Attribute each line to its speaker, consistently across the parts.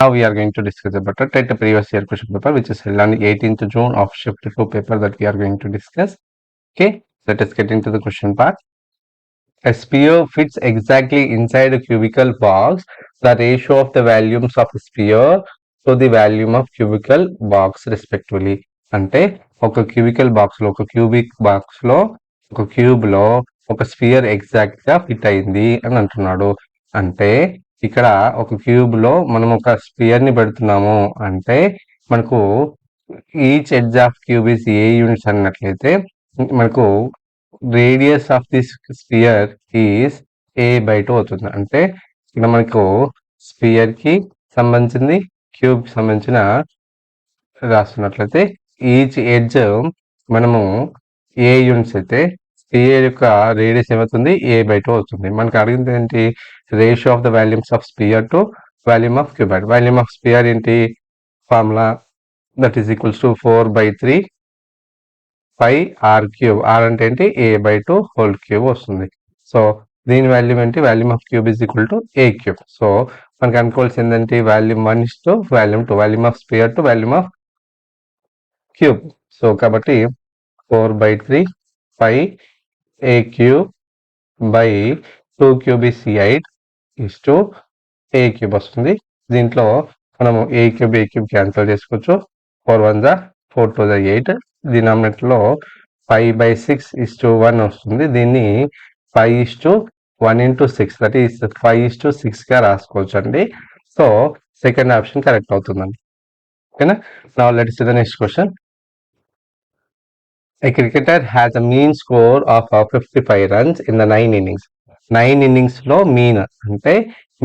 Speaker 1: Now we are going to discuss about the TET previous year question paper, which is held on 18th June of shift 2 paper that we are going to discuss. Okay, let us get into the question part. A sphere fits exactly inside a cubical box. The ratio of the volumes of the sphere to the volume of cubical box respectively. అంటే ఒక cubical box లో, ఒక cubic box లో, ఒక cube లో ఒక spear exact గా fit అయింది అని అంటున్నాడు. అంటే ఇక్కడ ఒక క్యూబ్ లో మనం ఒక స్పియర్ ని పెడుతున్నాము అంటే మనకు each edge of cube is A units అన్నట్లయితే మనకు radius of this sphere is a/2 అవుతుంది. అంటే ఇక్కడ మనకు స్పియర్ కి సంబంధించింది, క్యూబ్ కి సంబంధించిన రాస్తున్నట్లయితే ఈచ్ ఎడ్జ్ మనము ఏ యూనిట్స్ అయితే స్పియర్ యొక్క రేడియస్ ఏమవుతుంది a/2 అవుతుంది. మనకు అడిగింది ఏంటి? Ratio of the volumes of sphere to volume of cuboid. Volume of sphere ఏంటి? Formula that is equals to 4/3 pi r cube. R అంటే ఏంటి? a/2 హోల్ క్యూబ్ వస్తుంది. సో దీని వాల్యూమ్ ఏంటి? Volume of cube is equal to A cube. So మనకి అనుకోవాల్సింది ఏంటి? Volume 1 is to volume 2, volume of sphere to volume of cube. So కాబట్టి 4/3 pi A cube by 2 cube is 8 is to A cube వస్తుంది. దీంట్లో మనము ఏ cube cancel చేసుకోవచ్చు. 4 1 జా 4 2 జా 8. డినామినేటర్ లో 5/6 ఇస్ టు 1 వస్తుంది. దీన్ని 5:1 into 6 దట్ ఈస్ 5:6 గా రాసుకోవచ్చు అండి. సో సెకండ్ ఆప్షన్ కరెక్ట్ అవుతుందండి. ఓకేనా? Now let's see the next question. A cricketer has a mean score of 55 runs in the 9 innings. 9 innings లో మీన్ అంటే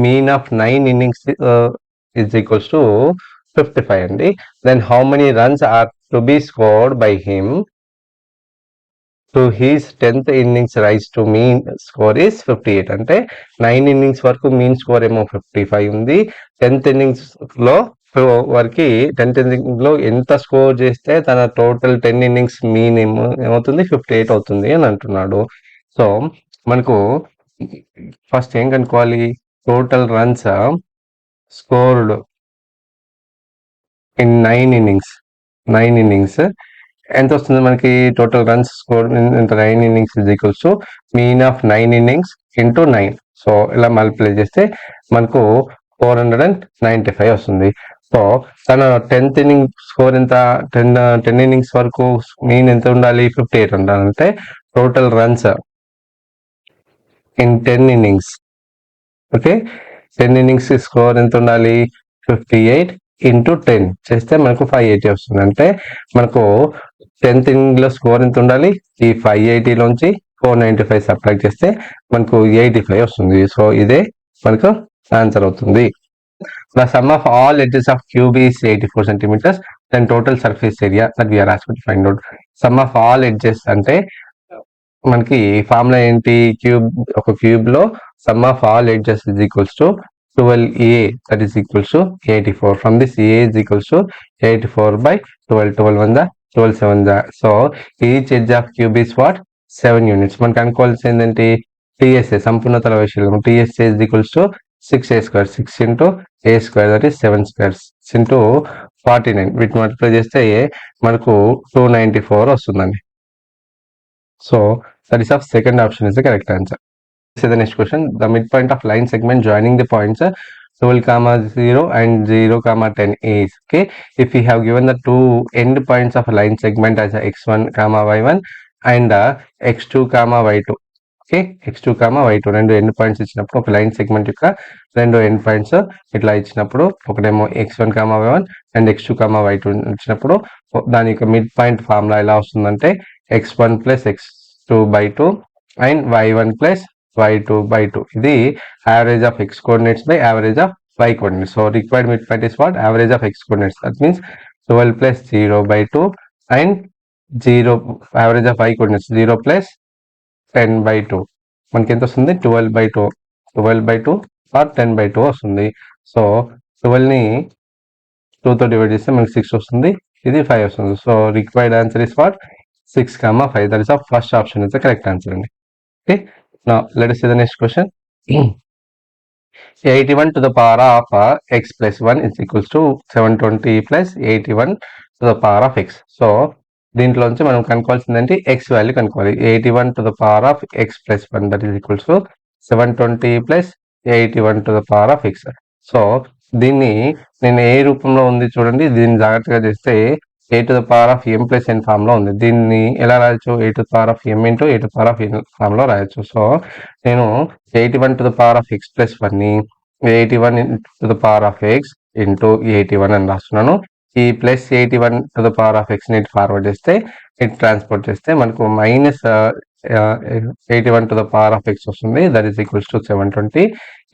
Speaker 1: mean of 9 innings is equals to 55 అండి. Then how many runs are to be scored by him to his 10th innings rise to mean score is 58? అంటే 9 innings వరకు mean score ఏమో 55 ఉంది. 10th innings లో వరకు 10th innings లో ఎంత score చేస్తే తన టోటల్ 10 innings మీన్ ఏమవుతుంది? 58 అవుతుంది అని అంటున్నాడు. సో మనకు ఫస్ట్ ఏం కనుక్కోవాలి? Total runs scored in 9 innings ఎంత వస్తుంది మనకి? Total runs score in 9 innings is equals to mean of 9 innings into 9. So ఇలా మల్టిప్లై చేస్తే మనకు 495 వస్తుంది. సో తన 10th ఇన్నింగ్ స్కోర్ ఎంత? 10 innings వరకు మీన్ ఎంత ఉండాలి? 58 ఉండాలంటే total runs in 10 innings, okay, 10 innings score ఎంత ఉండాలి? 58 ఇంటూ 10 చేస్తే మనకు 580 వస్తుంది. అంటే మనకు 10th inning లో స్కోర్ ఎంత ఉండాలి? ఈ 580 లోంచి 495 సబ్ట్రాక్ట్ చేస్తే మనకు 85 వస్తుంది. సో ఇదే మనకు ఆన్సర్ అవుతుంది. The sum of all edges of cube is 84 centimeters. Then total surface area that we are asked to find out. Sum of all edges అంటే మనకి ఫార్ములా ఏంటి? క్యూబ్, ఒక క్యూబ్ లో some of all edges is equals to 12a that is equals to 84. From this a is equals to 84 by 12. 12 1 the 12 7 the. So each edge of cube is what? 7 units. మనకు అనుకోవాల్సింది ఏంటి? TSA సంపూర్ణతల వైశాల్యం. TSA is equals to 6a square. 6 into a square that is 7 square. 6 into 49. వీటిని multiply చేస్తే మనకు 294 వస్తుందండి. So that is of second option is the correct answer. See the next question. The midpoint of line segment joining the points 12,0 and 0,10 is, okay, if we have given the two end points of a line segment as x1, y1 and x2, y2, okay, x2, y2 రెండు end points ఇచ్చినప్పుడు, ఒక line segment యొక్క రెండు end points ఇట్లా ఇచ్చినప్పుడు, ఒకటేమో x1, y1 and x2, y2 ఇచ్చినప్పుడు దాని యొక్క మిడ్ పాయింట్ ఫార్ములా ఎలా వస్తుందంటే x1 plus x2/2 and y1 plus y2/2. ఇది average of x coordinates by average of y coordinates. So required mid point is what? Average of x coordinates. That means 12 plus 0/2 and 0 average of y coordinates 0 plus 10/2. మనకి ఎంత వస్తుంది? 12/2 are 10/2 వస్తుంది. So 12 ని 2 తో divide చేస్తే మనకి 6 వస్తుంది. ఇది 5 వస్తుంది. So required answer is what? 6, 5. That is of first option is the correct answer అండి. Okay, now let us see the next question. 81 to the power of x plus 1 is equals to 720 plus 81 to the power of x. So దీంట్లోంచి మనం కనుక్కోవాల్సిందంటే x value కనుక్కోవాలి. 81 to the power of x plus 1 that is equals to 720 plus 81 to the power of x. So దీన్ని నేను ఏ రూపంలో ఉంది చూడండి, దీన్ని జాగ్రత్తగా చేస్తే a to the power of m plus n form లో ఉంది. దీన్ని ఎలా రాయొచ్చు, a to the power of m into a to the power of n form లో రాయొచ్చు. సో నేను 81 to the power of x plus 1 ని 81 to the power of x into 81 అని రాస్తున్నాను. ఈ plus 81 to the power of x ని forward చేస్తే ఇటు ట్రాన్స్పోర్ట్ చేస్తే మనకు minus 81 to the power of x వస్తుంది. That is equals to 720.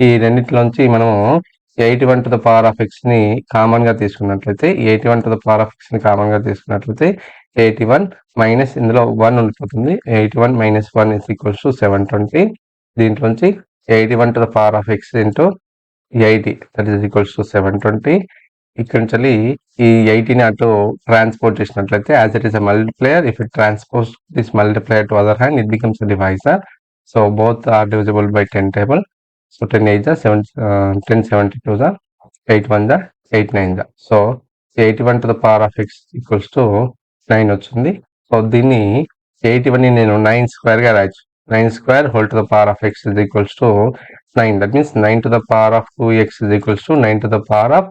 Speaker 1: ఈ రెండింటిలోంచి మనము 81 to the power of x ని కామన్ గా తీసుకున్నట్లయితే 81 to the power of x ని కామన్ గా తీసుకున్నట్లయితే 81 మైనస్ ఇందులో 1 ఉండిపోతుంది. 81 మైనస్ 1 ఇస్ ఈక్వల్స్ టు 720. దీంట్లోంచి 81 to the power of x into 80 that is equals to 720. ఇక్కడ నుంచి ఈ 80ని అటు ట్రాన్స్పోర్ట్ చేసినట్లయితే as it is a multiplier, if it transpose this multiplier to other hand it becomes a divisor. So both are divisible by 10 table. So 10 8 7 10 72 8 1 8 9. So 81 to the power of x equals to 9 వచ్చింది. So దీన్ని 81 ని నేను 9 square గా రాయొచ్చు. 9 square whole to the power of x is equals to 9. That means 9 to the power of 2x is equals to 9 to the power of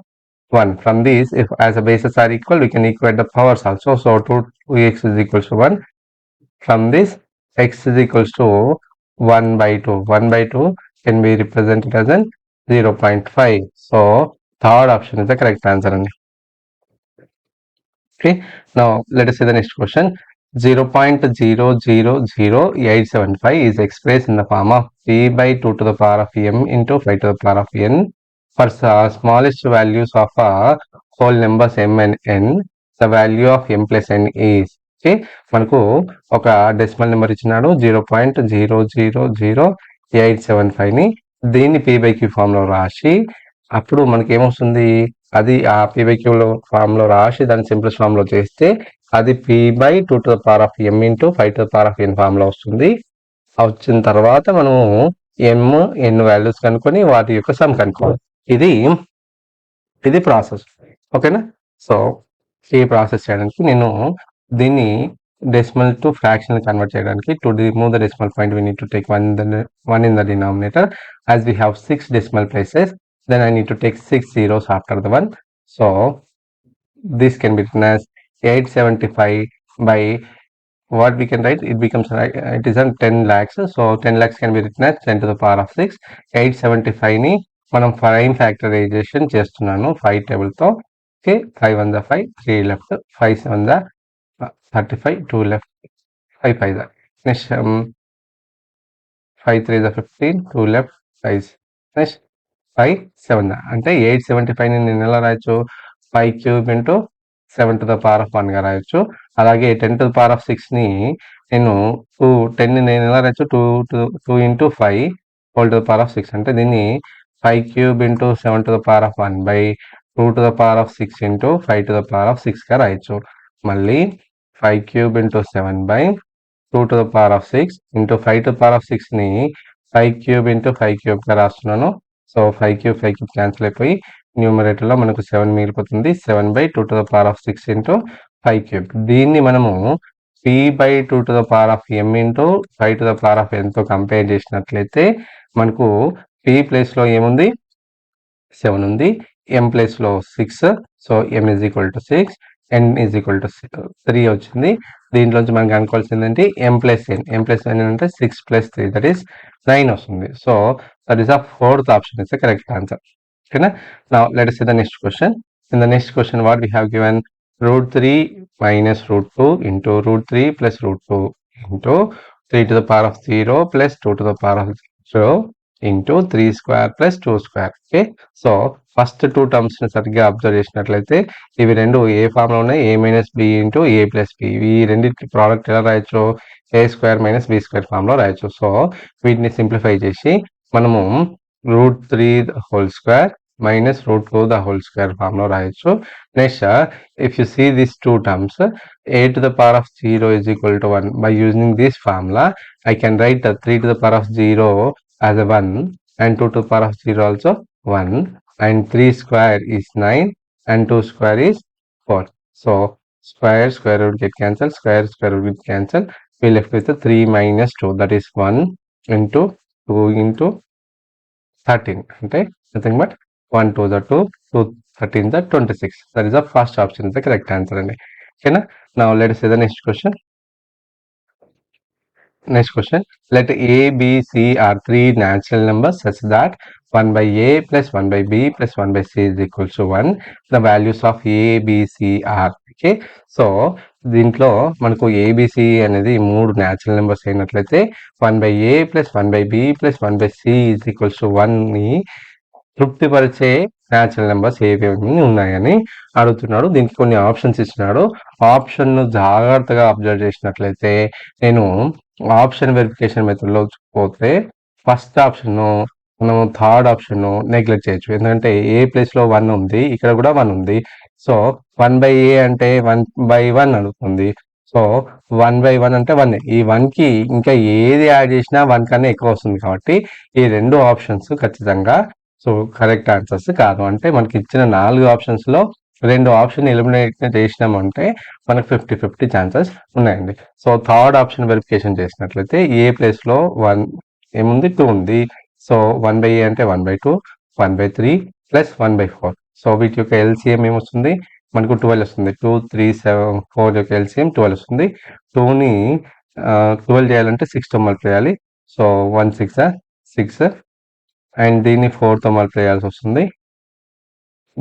Speaker 1: 1. From these, if as the bases are equal, we can equate the powers also. So 2x is equals to 1. From this, x is equals to 1 by 2. 1 by 2 can be represented as an 0.5. So third option is the correct answer. Okay. Now let us see the next question. 0.000875 is expressed in the form of p by 2 to the power of m into 5 to the power of n for smallest values of whole numbers m and n. The value of m plus n is, okay, మనకు ఒక decimal number ఇచ్చినాడు 0.000875 ని. దీన్ని p by q form లో రాసి అప్పుడు మనకి ఏమొస్తుంది, అది ఆ p by q ఫామ్ లో రాసి దాన్ని సింప్లెస్ట్ ఫామ్ లో చేస్తే అది p by 2 to the power of m into 5 to the power of n form లో వస్తుంది. వచ్చిన తర్వాత మనము m n వాల్యూస్ కనుక్కొని వాటి యొక్క సమ్ కనుక్కోవాలి. ఇది ప్రాసెస్. ఓకేనా. సో ఈ ప్రాసెస్ చేయడానికి నేను దీన్ని డెసిమల్ టు ఫ్రాక్షన్ కన్వర్ట్ చేయడానికి to remove the decimal point we need to take one in the denominator. As we have 6 decimal places, then I need to take 6 zeros after the 1. So this can be written as 875 by what we can write, it becomes it is on 10 lakhs. So 10 lakhs can be written as 10 to the power of 6. 875 ని మనం prime factorisation చేస్తున్నాను 5 table తో. Okay, 5 1 5, 3 left, 5 7 35, 2 left, 5 5 next 5 3 15, 2 left, 5 next 5 7 అంటే 875 ని నేను ఎలా రాయొచ్చు, 5 cube into 7 to the power of 1 గా రాయొచ్చు. అలాగే 10 to the power of 6 ని నేను 10 ని నేను ఎలా రాయొచ్చు, 2 into 5 whole to the power of 6 అంటే దీన్ని 5 cube into 7 to the power of 1 by 2 to the power of 6 into 5 to the power of 6 గా రాయొచ్చు. మళ్ళీ 5 cube into 7 by 2 to the power of 6 into 5 to the power of 6 ని 5 cube into 5 cube గా రాస్తున్నాను. So 5 cube cancel అయిపోయి numerator లో మనకు 7 మిగిలిపోతుంది. 7 by 2 to the power of 6 into 5 cube. దీన్ని మనము p by 2 to the power of m into 5 to the power of n తో కంపేర్ చేసినట్లయితే మనకు p ప్లేస్ లో ఏముంది, 7 ఉంది, m ప్లేస్ లో 6. So m is equal to 6, n is equal to 3 వచ్చింది. దీంట్లోంచి మనకి అనుకోవాల్సింది m plus n. m plus n అంటే 6 plus 3 that is 9 వస్తుంది. So that is the fourth option is the correct answer. Okay, now let us see the next question. In the next question what we have given, root 3 minus root 2 into root 3 plus root 2 into 3 to the power of 0 plus 2 to the power of 0 into 3 square plus 2 square. Okay, so first 2 terms ని సరిగ్గా observe చేసినట్లయితే ఇవి రెండు ఏ form లో ఉన్నాయి, a minus B into A plus B. ఈ రెండింటి product ఎలా రాయొచ్చు, a square minus B square form లో రాయొచ్చు. సో వీటిని సింప్లిఫై చేసి మనము root 3 whole square minus root 2 the whole square form లో రాయొచ్చు. Next if you see this 2 terms, a to the power of 0 is equal to 1. By using this formula I can write the 3 to the power of 0 as a 1 and 2 to the power of 0 also 1, and 3 square is 9, and 2 square is 4. So square root get cancelled, square root get cancelled. We left with the 3 minus 2, that is 1 into 2 into 13, అంటే nothing but 1 2 the 2, 2 13 the 26. That is the first option is the correct answer అండి. ఓకేనా? Now let us see the next question. Next question. Let A, B, C are three natural numbers such that 1 by A plus 1 by B plus 1 by C is equal to 1. The values of A, B, C are. Okay. So దీంట్లో మనకు ABC అనేది 3 natural numbers అయినట్లయితే 1 by A plus 1 by B plus 1 by C is equal to 1ని తృప్తిపరిచే natural numbers ఏవేమి ఉన్నాయని అడుగుతున్నాడు. దీనికి కొన్ని options ఇచ్చినాడు. ఆప్షన్ను జాగ్రత్తగా అబ్జర్వ్ చేసినట్లయితే నేను ఆప్షన్ వెరిఫికేషన్ మెథడ్లో పోతే ఫస్ట్ ఆప్షన్ మనం థర్డ్ ఆప్షన్ నెగ్లెక్ట్ చేయొచ్చు. ఎందుకంటే ఏ ప్లేస్లో 1 ఉంది, ఇక్కడ కూడా 1 ఉంది. సో 1 by A అంటే 1 by 1 అడుగుతుంది. సో 1 by 1 అంటే 1. ఈ 1కి ఇంకా ఏది యాడ్ చేసినా 1 కన్నా ఎక్కువ వస్తుంది కాబట్టి ఈ రెండు ఆప్షన్స్ ఖచ్చితంగా సో కరెక్ట్ ఆన్సర్స్ కాదు. అంటే మనకి ఇచ్చిన 4 ఆప్షన్స్లో 2 ఆప్షన్ ఎలిమినేట్ చేసినామంటే మనకు 50-50 ఛాన్సెస్ ఉన్నాయండి. సో థర్డ్ ఆప్షన్ వెరిఫికేషన్ చేసినట్లయితే ఏ ప్లేస్లో 1 ఏముంది, 2 ఉంది. సో 1 by A అంటే 1 by 2, 1 by 3 plus 1 by 4. So వీటి యొక్క ఎల్సిఎం ఏమొస్తుంది, మనకు 12 వస్తుంది. 2 3 7 4 యొక్క ఎల్సిఎం 12 వస్తుంది. 2ని 12 చేయాలంటే 6తో మల్టిప్లై చేయాలి. సో 1 6 6, అండ్ దీన్ని 4తో మల్టిప్లై చేయాల్సి వస్తుంది.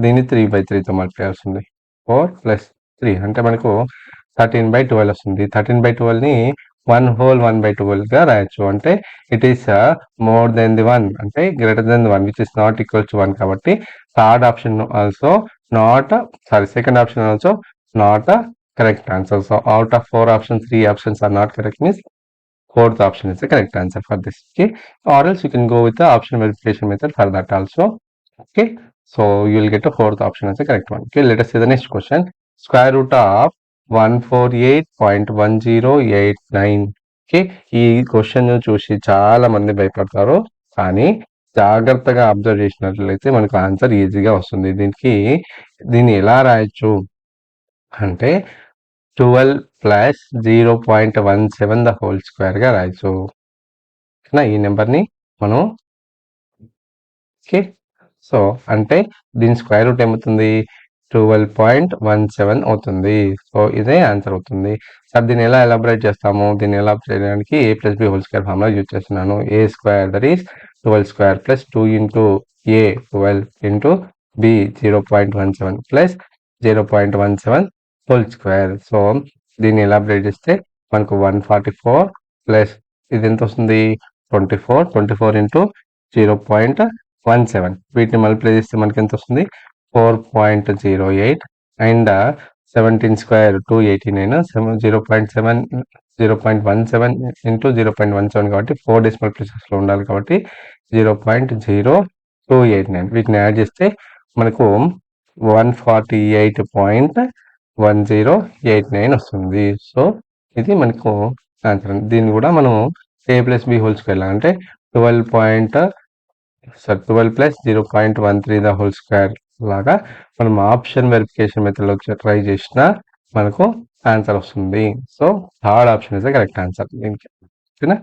Speaker 1: దీన్ని 3 by 3తో మల్టిప్లై చేయాల్సి వస్తుంది. 4 ప్లస్ 3 అంటే మనకు 13 by 12 వస్తుంది. 13 by 12ని 1 whole 1 by 12గా రాయొచ్చు. అంటే it is more than the 1 అంటే greater than the 1 which is not equal to 1 కాబట్టి third option also not second option also not correct answer. So out of 4 options 3 options are not correct means fourth option is the correct answer for this. Okay, or else you can go with the option verification method for that also. Okay, so you will get a fourth option as the correct one. Okay, let us see the next question. Square root of 148.1089. Okay, ఈ question చూసి చాలా మంది భయపడతారు, కానీ జాగ్రత్తగా observe చేసినట్లయితే మనకు answer ఈజీగా వస్తుంది. దీన్ని ఎలా రాయొచ్చు అంటే 12 ప్లస్ 0.17 ద హోల్ స్క్వేర్గా రాయొచ్చు. ఈ నెంబర్ని మనం ఓకే, సో అంటే దీని స్క్వేర్ రూట్ ఏమవుతుంది, 12.17 అవుతుంది. సో ఇదే ఆన్సర్ అవుతుంది. సార్ దీన్ని ఎలా ఎలాబరేట్ చేస్తాము, దీన్ని ఎలా చేయడానికి A plus B whole square formula use చేస్తున్నాను. A square that is 12 square plus 2 into A 12 into B 0.17 plus 0.17 whole square. So దీన్ని ఎలాబరేట్ చేస్తే మనకు 144 ప్లస్ ఇది ఎంత వస్తుంది 24 ఇంటూ 0.17 వీటిని మల్టిప్లై చేస్తే మనకి ఎంత వస్తుంది 4.08 అండ్ 17 స్క్వేర్ 289 0.17 ఇంటూ 0.17 కాబట్టి 4 డెసిమల్ ప్లేసెస్లో ఉండాలి కాబట్టి 0.0289 వీటిని యాడ్ చేస్తే మనకు 148.1089 వస్తుంది. సో ఇది మనకు ఆన్సర్. దీన్ని కూడా మనం ఏ ప్లస్ బి హోల్ స్క్వేర్ లాగా అంటే 12 ప్లస్ 0.13 ద హోల్ స్క్వేర్ లాగా మనం ఆప్షన్ వెరిఫికేషన్ మెథడ్లో ట్రై చేసినా మనకు ఆన్సర్ వస్తుంది. So third option is the correct answer దీనికి. ఓకేనా?